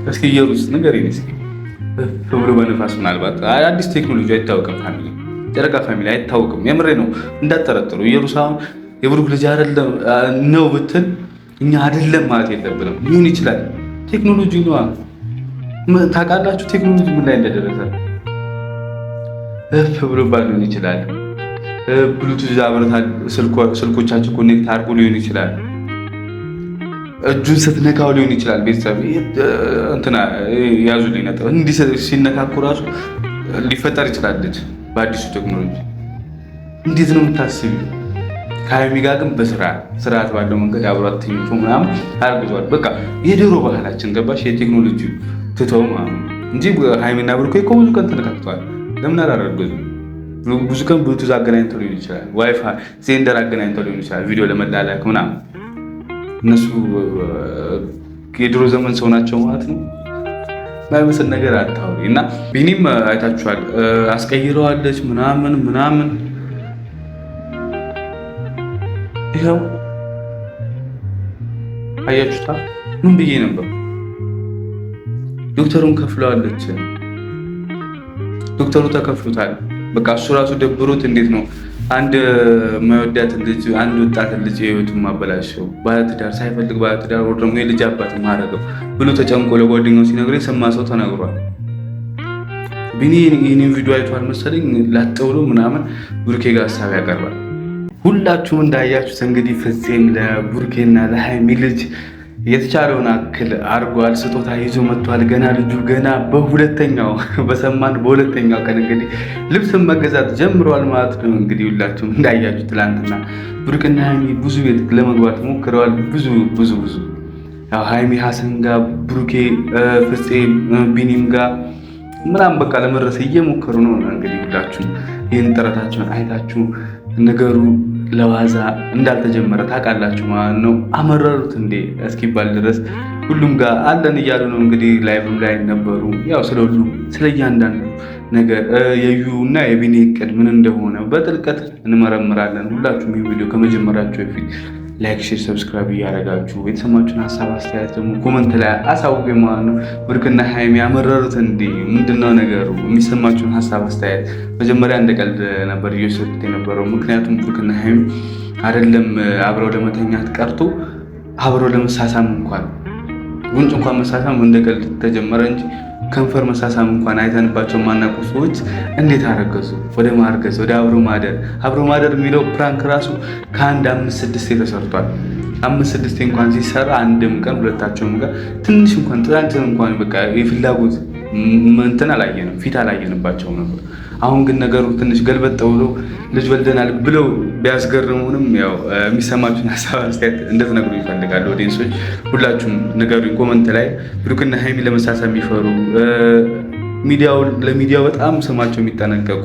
እስኪ ኢየሩስ ንገሪኝ እስኪ ብሎ በነፋስ ምናልባት አዲስ ቴክኖሎጂ አይታወቅም። ፋሚሊ ጨረቃ ፋሚሊ አይታወቅም። የምሬ ነው እንዳጠረጥሩ። ኢየሩስ አሁን የብሩክ ልጅ አይደለም ነው ብትል እኛ አይደለም ማለት የለብንም። ሊሆን ይችላል ቴክኖሎጂ ነው። ታውቃላችሁ ቴክኖሎጂ ምን ላይ እንደደረሰ ብሎባት ሊሆን ይችላል። ብሉቱዝ አብረታል ስልኮቻችሁ ኮኔክት አድርጎ ሊሆን ይችላል። እጁን ስትነካው ሊሆን ይችላል። ቤተሰብ እንትና ያዙልኝ ነጥብ እንዲህ ሲነካኩ ራሱ ሊፈጠር ይችላል ልጅ በአዲሱ ቴክኖሎጂ። እንዴት ነው የምታስቢ? ከሀይሚ ጋር ግን ስርዓት ባለው መንገድ አብሯት ተኝቶ ምናምን አርግዟል። በቃ የድሮ ባህላችን ገባሽ? የቴክኖሎጂ ትተው እንጂ ሀይሚና ብሩኬ እኮ ብዙ ቀን ተነካክተዋል። ለምን አላረገዙም? ብዙ ቀን ብሉቱዝ አገናኝተው ሊሆን ይችላል። ዋይፋይ ዜንደር አገናኝተው ሊሆን ይችላል። ቪዲዮ ለመላላክ ምናምን እነሱ የድሮ ዘመን ሰው ናቸው ማለት ነው። ማይመስል ነገር አታውሪ። እና ቢኒም አይታችኋል አስቀይረዋለች ምናምን ይኸው አያችሁታ። ምን ብዬ ነበር? ዶክተሩን ከፍለዋለች። ዶክተሩ ተከፍሎታል። በቃ እሱ ራሱ ደብሮት እንዴት ነው አንድ የማይወዳትን ልጅ አንድ ወጣትን ልጅ የህይወቱን ማበላሸው ባለትዳር ሳይፈልግ ባለትዳር ወር ደግሞ የልጅ አባት ማረገው ብሎ ተጨንቆ ለጓደኛው ሲነግረኝ የሰማ ሰው ተነግሯል። ቢኒ ይህንን ቪዲዮ አይቷል መሰለኝ ላጥ ብሎ ምናምን ብሩኬ ጋር ሀሳብ ያቀርባል። ሁላችሁም እንዳያችሁት እንግዲህ ፍፄም ለቡርኬና ለሀይሚ ልጅ የተቻለውን አክል አርጓል። ስጦታ ይዞ መጥቷል። ገና ልጁ ገና በሰማን በሁለተኛው ቀን እንግዲህ ልብስን መገዛት ጀምሯል ማለት ነው። እንግዲህ ሁላችሁም እንዳያችሁ ትላንትና ቡርኬና ሀይሚ ብዙ ቤት ለመግባት ሞክረዋል። ብዙ ያው ሀይሚ ሀሰን ጋር ቡርኬ ፍፄ ቢኒም ጋር ምናምን በቃ ለመድረስ እየሞከሩ ነው። እንግዲህ ሁላችሁም ይህን ጥረታቸውን አይታችሁ ነገሩ ለዋዛ እንዳልተጀመረ ታውቃላችሁ ማለት ነው። አመረሩት እንዴ እስኪባል ድረስ ሁሉም ጋር አለን እያሉ ነው። እንግዲህ ላይቭም ላይ ነበሩ። ያው ስለሁሉም ስለ እያንዳንዱ ነገር የዩ እና የቢኒ እቅድ ምን እንደሆነ በጥልቀት እንመረምራለን። ሁላችሁም ይህ ቪዲዮ ከመጀመራችሁ በፊት ላይክ፣ ሼር፣ ሰብስክራይብ እያደረጋችሁ የተሰማችሁን ሀሳብ አስተያየት ደግሞ ኮመንት ላይ አሳውቁ ማለት ነው። ብሩክና ሀይሚ ያመረሩት እንዴ ምንድነው ነገሩ? የሚሰማችሁን ሀሳብ አስተያየት መጀመሪያ እንደ ቀልድ ነበር እየወሰድኩት የነበረው። ምክንያቱም ብሩክና ሀይሚ አይደለም አብረው ለመተኛት ቀርቶ አብረው ለመሳሳም እንኳን ጉንጭ እንኳን መሳሳም እንደ ቀልድ ተጀመረ እንጂ ከንፈር መሳሳም እንኳን አይተንባቸው ማናውቁ ሰዎች እንዴት አረገዙ? ወደ ማርገዝ ወደ አብሮ ማደር የሚለው ፕራንክ ራሱ ከአንድ 5-6 ተሰርቷል። 5-6 እንኳን ሲሰራ አንድም ቀን ሁለታቸውም ጋር ትንሽ እንኳን ጥላንትን እንኳን በቃ የፍላጎት እንትን አላየንም፣ ፊት አላየንባቸውም ነበር። አሁን ግን ነገሩ ትንሽ ገልበጥ ብሎ ልጅ ወልደናል ብለው ቢያስገርሙንም ያው የሚሰማችሁን ሀሳብ አስተያየት እንድትነግሩ ይፈልጋሉ። ኦዲየንሶች ሁላችሁም ንገሩኝ ኮመንት ላይ። ብሩክና ሀይሚ ለመሳሳም የሚፈሩ ለሚዲያው በጣም ስማቸው የሚጠነቀቁ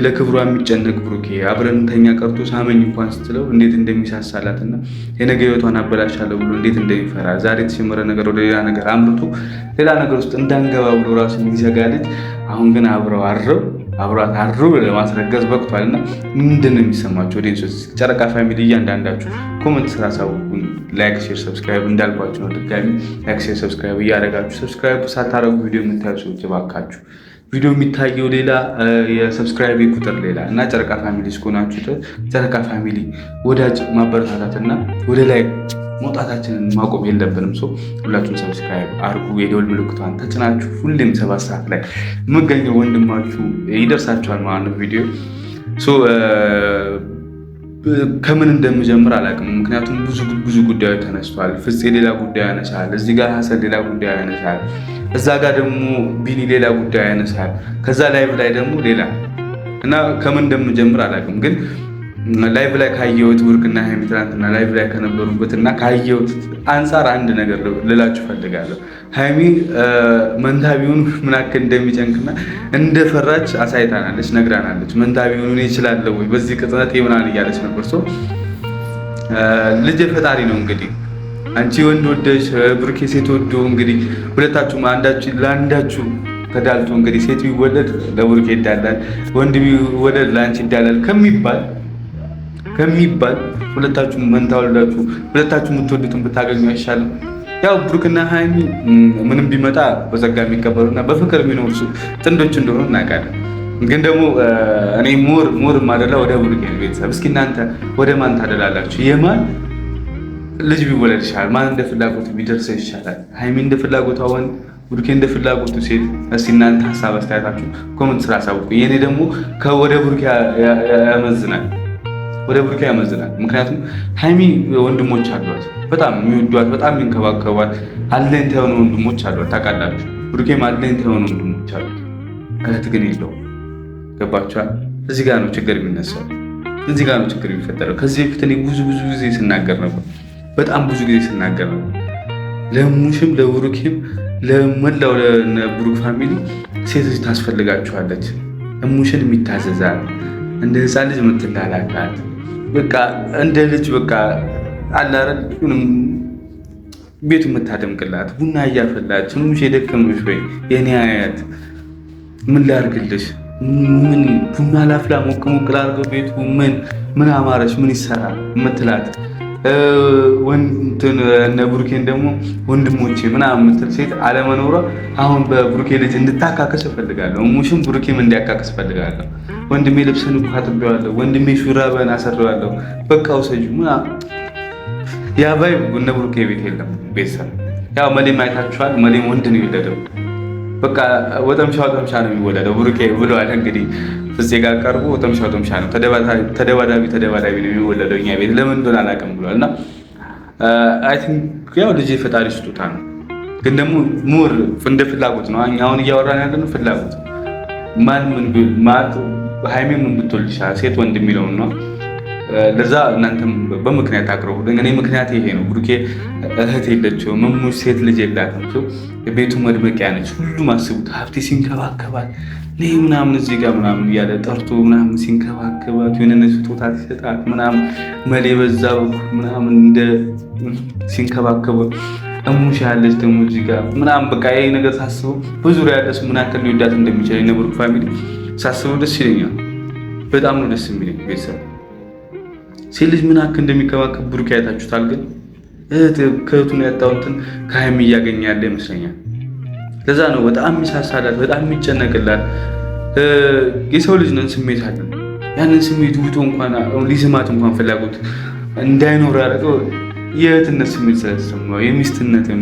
ለክብሯ የሚጨነቅ ብሩኬ አብረን ተኛ ቀርቶ ሳመኝ እንኳን ስትለው እንዴት እንደሚሳሳላትና የነገ ህይወቷን አበላሻለሁ ብሎ እንዴት እንደሚፈራ ዛሬ የተጀመረ ነገር ወደ ሌላ ነገር አምርቶ ሌላ ነገር ውስጥ እንዳንገባ ብሎ ራሱ የሚዘጋ ልጅ አሁን ግን አብሯት አድሮ ለማስረገዝ በቅቷል። እና ምንድን ነው የሚሰማቸው ኦዲየንሶች? ጨረቃ ፋሚሊ እያንዳንዳችሁ ኮመንት ስራ ሳውቁን። ላይክ፣ ሼር፣ ሰብስክራይብ እንዳልኳችሁ ነው። ድጋሚ ላይክ፣ ሼር፣ ሰብስክራይብ እያደረጋችሁ ሰብስክራይብ ሳታረጉ ቪዲዮ የምታዩ ሰዎች እባካችሁ ቪዲዮ የሚታየው ሌላ የሰብስክራይብ ቁጥር ሌላ እና ጨረቃ ፋሚሊ እስከሆናችሁ ጨረቃ ፋሚሊ ወዳጅ ማበረታታትና ወደ ላይ መውጣታችንን ማቆም የለብንም። ሁላችሁም ሰብስክራይብ አርጉ። የደወል ምልክቷን ተጭናችሁ ሁሌም 7 ሰዓት ላይ የምገኘው ወንድማችሁ ይደርሳችኋል ማለት ነው ቪዲዮ። ከምን እንደምጀምር አላውቅም። ምክንያቱም ብዙ ጉዳዮች ተነስተዋል። ፍፄ ሌላ ጉዳይ ያነሳል፣ እዚህ ጋር ሀሰን ሌላ ጉዳይ ያነሳል፣ እዛ ጋር ደግሞ ቢኒ ሌላ ጉዳይ ያነሳል፣ ከዛ ላይቭ ላይ ደግሞ ሌላ እና ከምን እንደምጀምር አላውቅም። ግን ላይቭ ላይ ካየሁት ብሩክና ሀይሚ ትናንትና ላይቭ ላይ ከነበሩበት እና ካየሁት አንጻር አንድ ነገር ልላችሁ ፈልጋለሁ። ሀይሚ መንታቢውን ምን ያክል እንደሚጨንቅና እንደፈራች አሳይታናለች፣ ነግራናለች። መንታቢውን ይችላለሁ ወይ በዚህ ቅጥነት ምናምን እያለች ነበር። ልጅ ፈጣሪ ነው እንግዲህ አንቺ ወንድ ወደሽ ብሩኬ ሴት ወዶ እንግዲህ ሁለታችሁም ለአንዳችሁ ተዳልቶ እንግዲህ ሴት ቢወለድ ለብሩኬ ይዳላል፣ ወንድ ቢወለድ ለአንቺ ይዳላል ከሚባል ሁለታችሁም መንታ ወልዳችሁ ሁለታችሁ የምትወዱትን ብታገኙ አይሻልም? ያው ብሩክና ሃይሚ ምንም ቢመጣ በጸጋ የሚቀበሉና በፍቅር የሚኖሩ ጥንዶች እንደሆኑ እናውቃለን። ግን ደግሞ እኔ ሙር ማደላ ወደ ብሩክ ቤተሰብ። እስኪ እናንተ ወደ ማን ታደላላችሁ? የማን ልጅ ቢወለድ ይሻላል? ማን እንደ ፍላጎቱ ቢደርሰው ይሻላል? ሃይሚ እንደ ፍላጎቷ ወንድ፣ ብሩኬ እንደ ፍላጎቱ ሴት? እስኪ እናንተ ሀሳብ አስተያየታችሁ ኮመንት ስራ አሳውቁ። የኔ ደግሞ ወደ ብሩክ ያመዝናል፣ ወደ ብሩክ ያመዝናል። ምክንያቱም ሃይሚ ወንድሞች አሏት፣ በጣም የሚወዷት፣ በጣም የሚንከባከቧት አለኝታ የሆኑ ወንድሞች አሏት። ታውቃላችሁ፣ ብሩኬም አለኝታ የሆኑ ወንድሞች አሉት። እህት ግን የለውም። ገባችኋል? እዚህ ጋር ነው ችግር የሚነሳው፣ እዚህ ጋር ነው ችግር የሚፈጠረው። ከዚህ በፊት እኔ ብዙ ጊዜ ስናገር ነበር፣ በጣም ብዙ ጊዜ ስናገር ነበር። ለሙሽም ለብሩኬም ለመላው ለብሩክ ፋሚሊ ሴት ልጅ ታስፈልጋችኋለች። እሙሽን የሚታዘዛት እንደ ህፃን ልጅ የምትላላካት በቃ እንደ ልጅ በቃ አላረል ቤቱ የምታደምቅላት ቡና እያፈላች እሙሽ የደከመሽ ወይ የኔ አያት ምን ላርግልሽ፣ ምን ቡና ላፍላ፣ ሞቅ ሞቅ ላርገው ቤቱ ምን አማረች፣ ምን ይሰራ የምትላት እነ ብሩኬን ደግሞ ወንድሞቼ ምናምን የምትል ሴት አለመኖሯ አሁን በብሩኬ ልጅ እንድታካከስ እፈልጋለሁ። ሙሽም ብሩኬም እንዲያካከስ እፈልጋለሁ። ወንድሜ ልብስን እኮ አጥቤዋለሁ፣ ወንድሜ ሹራበን አሰራዋለሁ፣ በቃ ውሰጁ ምናምን። ያ ባይ እነ ብሩኬ ቤት የለም። ቤተሰብ ያው መሌም አይታችኋል። መሌም ወንድ ነው የወለደው። በቃ ወጠምሻ ነው የሚወለደው ብሩኬ ብለዋል። እንግዲህ ፍፄ ጋር ቀርቦ ወጠምሻ ነው ተደባዳቢ ነው የሚወለደው እኛ ቤት ለምን እንደሆነ አላውቅም ብሏል። እና አይ ቲንክ ያው ልጅ የፈጣሪ ስጦታ ነው፣ ግን ደግሞ ሙር እንደ ፍላጎት ነው። አሁን እያወራን ያለነው ፍላጎት ሃይሜ ምን ብትወልድ ይሻላል ሴት ወንድ የሚለውን ነው። ለዛ እናንተም በምክንያት አቅርቡልኝ። እኔ ምክንያት ይሄ ነው። ብሩኬ እህት የለችው፣ መሙሽ ሴት ልጅ የላትም። ቤቱ መድመቂያ ነች። ሁሉም አስቡት፣ ሀብቴ ሲንከባከባት ነይ ምናምን እዚህ ጋር ምናምን እያለ ጠርቶ ምናምን ሲንከባከባት የሆነ ስጦታ ሲሰጣት ምናምን መሌ በዛ ምናምን እንደ ሲንከባከባት እሙሽ ያለች ደግሞ እዚህ ጋር ምናምን በቃ ይሄ ነገር ሳስበው በዙሪያ ያለ ሰው ምን ያክል ሊወዳት እንደሚችል የብሩክ ፋሚሊ ሳስበው ደስ ይለኛል። በጣም ነው ደስ የሚለኝ። ቤተሰብ ሴት ልጅ ምን ያክል እንደሚከባከብ ብሩክ ያታችሁታል። ግን ከእህቱን ያጣውንትን ከሃይሚ እያገኘ ያለ ይመስለኛል። ለዛ ነው በጣም የሚሳሳላት፣ በጣም የሚጨነቅላት። የሰው ልጅ ነን፣ ስሜት አለን። ያንን ስሜት ውጦ እንኳን ሊስማት እንኳን ፍላጎት እንዳይኖር ያደረገው የእህትነት ስሜት ስለተሰማው የሚስትነትም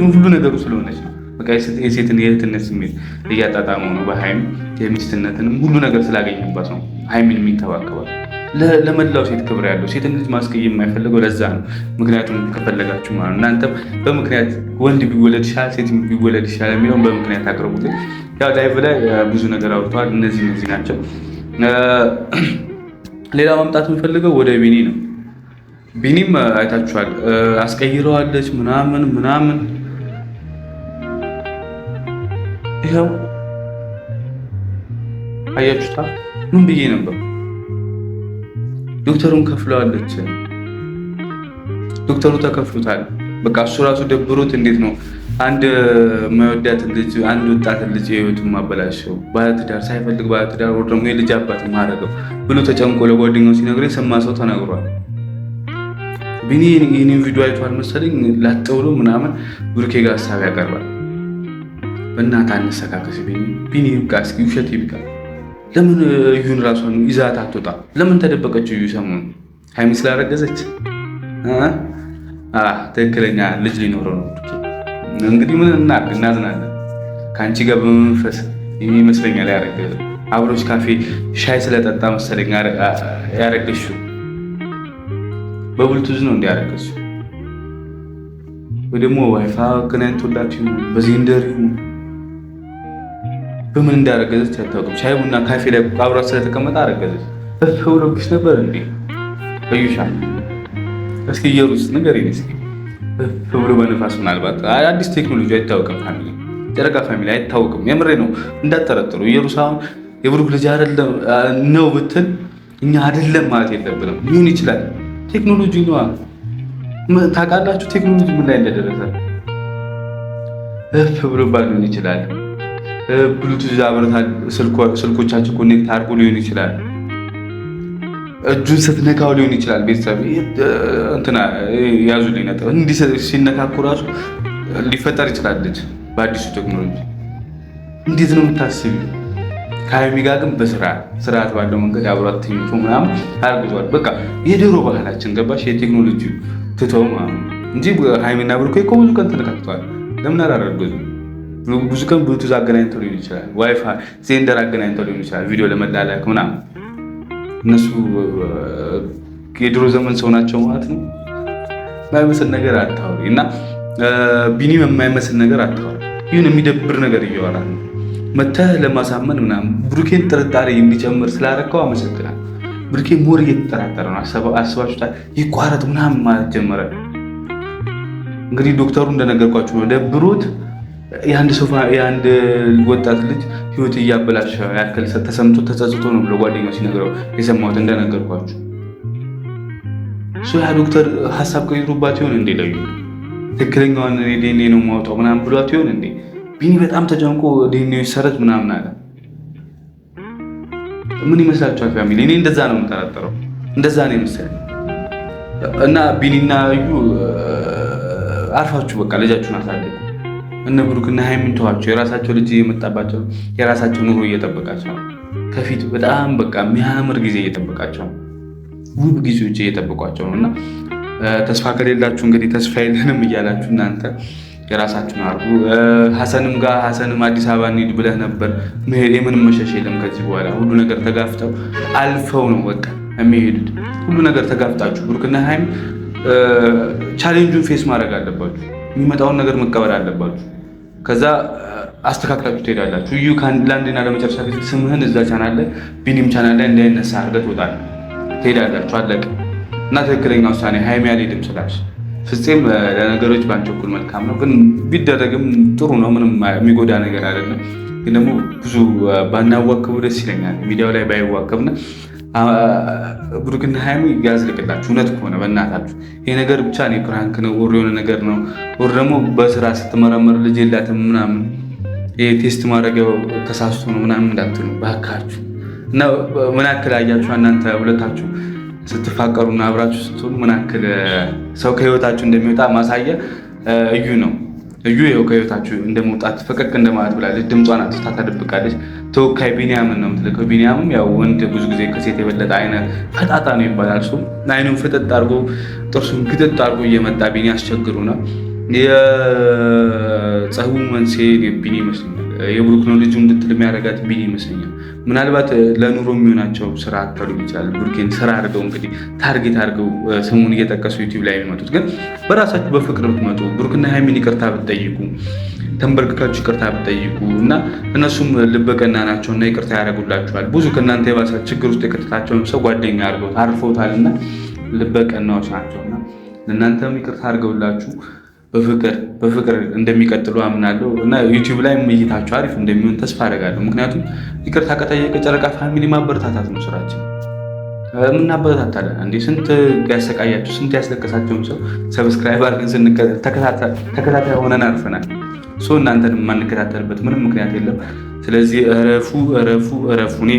ሁሉ ነገሩ ስለሆነች ነው። በቃ የሴትን የእህትነት ስሜት እያጣጣመው ነው። በሃይሚ የሚስትነትንም ሁሉ ነገር ስላገኘባት ነው ሃይሚን የሚንከባከባት። ለመላው ሴት ክብር ያለው ሴትን ልጅ ማስቀየም የማይፈልገው ለዛ ነው። ምክንያቱም ከፈለጋችሁ ማለት እናንተም በምክንያት ወንድ ቢወለድ ይሻላል ሴት ቢወለድ ይሻላል የሚለውን በምክንያት አቅርቡት። ያው ላይቭ ላይ ብዙ ነገር አውርተዋል። እነዚህ ናቸው። ሌላ ማምጣት የምፈልገው ወደ ቢኒ ነው። ቢኒም አይታችኋል፣ አስቀይረዋለች ምናምን ይኸው አያችሁታ። ምን ብዬ ነበር? ዶክተሩን ከፍለዋለች። ዶክተሩ ተከፍሎታል። በቃ እሱ ራሱ ደብሮት እንዴት ነው አንድ መወዳትን ልጅ አንድ ወጣትን ልጅ የህይወቱን ማበላሸው ባለትዳር ሳይፈልግ ባለትዳር ወር ደግሞ የልጅ አባት ማረገው ብሎ ተጨንቆ ለጓደኛው ሲነግረኝ የሰማ ሰው ተናግሯል። ቢኒ ይህንን ቪዲዮ አይቷል መሰለኝ። ላጥ ብሎ ምናምን ብሩኬ ጋር ሀሳብ ያቀርባል። በእናትህ አንሰካከስ ቢኒ ይብቃ፣ እስኪ ውሸት ይብቃ። ለምን እዩን ራሷን ይዛት አትወጣ? ለምን ተደበቀች? እዩ ሰሞኑን ሃይሚ ስላረገዘች ትክክለኛ ልጅ ሊኖረው ነው። እንግዲህ ምን እናዝናለን። ከአንቺ ጋር በመንፈስ ይመስለኛል ያረገዘ። አብሮች ካፌ ሻይ ስለጠጣ መሰለኝ ያረገሽው። በብሉቱዝ ነው እንዲያረገችው ወይ ደግሞ ዋይፋ ገናኝቶላችሁ በዜንደር በምን እንዳረገዘች አታውቅም። ሻይ ቡና ካፌ ላይ አብሯት ስለተቀመጠ አረገዘች። ብሎብሽ ነበር እንዴ እዩሻ? እስኪ እየሩስ ነገር እስኪ ብሎ በነፋስ ምናልባት አዲስ ቴክኖሎጂ አይታወቅም። ፋሚሊ ጨረቃ ፋሚሊ አይታወቅም። የምሬ ነው እንዳጠረጥሩ። ኢየሩስ አሁን የብሩክ ልጅ አይደለም ነው ብትል እኛ አይደለም ማለት የለብንም። ሊሆን ይችላል ቴክኖሎጂ ነው። ታውቃላችሁ ቴክኖሎጂ ምን ላይ እንደደረሰ ብሎ ሊሆን ይችላል። ብሉቱዝ አብረታ ስልኮቻችሁ ኮኔክት አድርጎ ሊሆን ይችላል። እጁን ስትነካው ሊሆን ይችላል። ቤተሰብ እንትና ያዙልኝ ነጥብ እንዲህ ሲነካኩ ራሱ ሊፈጠር ይችላል ልጅ በአዲሱ ቴክኖሎጂ። እንዴት ነው የምታስቢው? ከሀይሚ ጋር ግን ስርዓት ባለው መንገድ አብሯት ተኝቶ ምናምን አርግዟል። በቃ የድሮ ባህላችን ገባሽ? የቴክኖሎጂ ትተው እንጂ ሀይሚና ብሩኬ እኮ ብዙ ቀን ተነካክተዋል። ለምን አላረገዙም? ብዙ ቀን ብሉቱዝ አገናኝተው ሊሆን ይችላል፣ ዋይፋይ ዜንደር አገናኝተው ሊሆን ይችላል፣ ቪዲዮ ለመላላክ ምናምን። እነሱ የድሮ ዘመን ሰው ናቸው ማለት ነው። የማይመስል ነገር አታወሪ እና ቢኒም የማይመስል ነገር አታወሪ። ይሁን የሚደብር ነገር እያወራ ነው መተህ ለማሳመን ምናምን። ብሩኬን ጥርጣሬ እንዲጨምር ስላደረገው አመሰግናል። ብሩኬ ሞር እየተጠራጠረ ነው። አስባችሁታል? ይቋረጥ ምናምን ማለት ጀመረ። እንግዲህ ዶክተሩ እንደነገርኳችሁ ነው ደብሮት የአንድ ወጣት ልጅ ህይወት እያበላሸ ያክል ተሰምቶ ተጸጽቶ ነው ለጓደኛው ሲነግረው የሰማሁት እንደነገርኳችሁ። ያ ዶክተር ሀሳብ ቀይሮባት ይሆን እንዴ? ለዩ ትክክለኛውን ዲኤንኤ ነው የማውጣው ምናምን ብሏት ይሆን እንዴ? ቢኒ በጣም ተጨንቆ ዲኤንኤ ይሰረት ምናምን አለ። ምን ይመስላችኋል ፋሚሊ? እኔ እንደዛ ነው የምጠራጠረው፣ እንደዛ ነው የመሰለኝ። እና ቢኒና እዩ አርፋችሁ በቃ ልጃችሁን አሳደጉ። እነ ብሩክና ሀይሚን ተዋቸው። የራሳቸው ልጅ እየመጣባቸው የራሳቸው ኑሮ እየጠበቃቸው ከፊት በጣም በቃ የሚያምር ጊዜ እየጠበቃቸው ውብ ጊዜዎች እየጠበቋቸው ነው። እና ተስፋ ከሌላችሁ እንግዲህ ተስፋ የለንም እያላችሁ እናንተ የራሳችሁን አድርጉ። ሀሰንም አዲስ አበባ እንሂድ ብለህ ነበር። መሄድ የምንም መሸሽ የለም ከዚህ በኋላ ሁሉ ነገር ተጋፍጠው አልፈው ነው በቃ የሚሄዱት። ሁሉ ነገር ተጋፍጣችሁ ብሩክና ሀይሚ ቻሌንጁን ፌስ ማድረግ አለባችሁ። የሚመጣውን ነገር መቀበል አለባችሁ። ከዛ አስተካክላችሁ ትሄዳላችሁ። እዩ ለአንድና ለመጨረሻ ጊዜ ስምህን እዛ ቻናል ላይ ቢኒም ቻናል ላይ እንዳይነሳ አድርገህ ትወጣለህ፣ ትሄዳላችሁ። አለቀ። እና ትክክለኛ ውሳኔ ሀይሚ አልሄድም ስላልሽ ፍፄም ለነገሮች በአንቺ በኩል መልካም ነው፣ ግን ቢደረግም ጥሩ ነው። ምንም የሚጎዳ ነገር አይደለም። ግን ደግሞ ብዙ ባናዋክቡ ደስ ይለኛል። ሚዲያው ላይ ባይዋከብና ብሩክና ሀይሚ ያዝልቅላችሁ። እውነት ከሆነ በእናታችሁ ይሄ ነገር ብቻ እኔ ፕራንክ ነው ወር የሆነ ነገር ነው ወር ደግሞ በስራ ስትመረመር ልጅ የላትም ምናምን ይሄ ቴስት ማድረጊያው ተሳስቶ ነው ምናምን እንዳትሉ ባካችሁ። እና ምን ያክል አያችሁ እናንተ ሁለታችሁ ስትፋቀሩና አብራችሁ ስትሆኑ ምን ያክል ሰው ከህይወታችሁ እንደሚወጣ ማሳያ እዩ ነው። እዩ ይኸው ከህይወታችሁ እንደመውጣት ፈቀቅ እንደማለት ብላለች። ድምጿን አጥፍታ ተደብቃለች። ተወካይ ቢኒያምን ነው የምትልከው። ቢኒያምም ያው ወንድ ብዙ ጊዜ ከሴት የበለጠ አይነ ፈጣጣ ነው ይባላል። እሱ አይኑን ፍጥጥ አድርጎ ጥርሱን ግጥጥ አድርጎ እየመጣ ቢኒ አስቸግሩ ነው። የጸቡ መንስኤ ቢኒ ይመስለኛል። የብሩክ ነው ልጁ እንድትል የሚያደርጋት ቢኒ ይመስለኛል። ምናልባት ለኑሮ የሚሆናቸው ስራ አተሉ ይችላል። ብሩኬን ስራ አድርገው እንግዲህ ታርጌት አድርገው ስሙን እየጠቀሱ ዩቲዩብ ላይ የሚመጡት ግን በራሳችሁ በፍቅር ብትመጡ ብሩክና ሀይሚን ይቅርታ ብትጠይቁ ተንበርክካችሁ ይቅርታ ብትጠይቁ እና እነሱም ልበቀና ናቸው እና ይቅርታ ያደርጉላችኋል። ብዙ ከእናንተ የባሰ ችግር ውስጥ የከተታቸውን ሰው ጓደኛ አድርገው አርፈውታል እና ልበቀናዎች ናቸውና ለእናንተም ይቅርታ አድርገውላችሁ በፍቅር እንደሚቀጥሉ አምናለሁ እና ዩቲዩብ ላይ እይታችሁ አሪፍ እንደሚሆን ተስፋ አደርጋለሁ። ምክንያቱም ይቅርታ ከጠየቀ ጨረቃ ፋሚሊ ማበረታታት ነው ስራችን። የምናበረታታለን እንዴ ስንት ያሰቃያችሁ ስንት ያስለቀሳቸውን ሰው ሰብስክራይብ አድርገን ተከታታይ ሆነን አልፈናል። እናንተን የማንከታተልበት ምንም ምክንያት የለም። ስለዚህ እረፉ። እኔ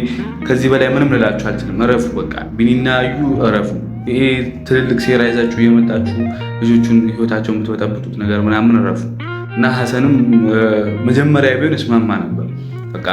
ከዚህ በላይ ምንም ልላችሁ አልችልም። እረፉ በቃ ቢኒና እዩ እረፉ። ይሄ ትልልቅ ሴራ ይዛችሁ እየመጣችሁ ልጆቹን ህይወታቸው የምትበጠብጡት ነገር ምናምን እረፉ። እና ሀሰንም መጀመሪያ ቢሆን እስማማ ነበር በቃ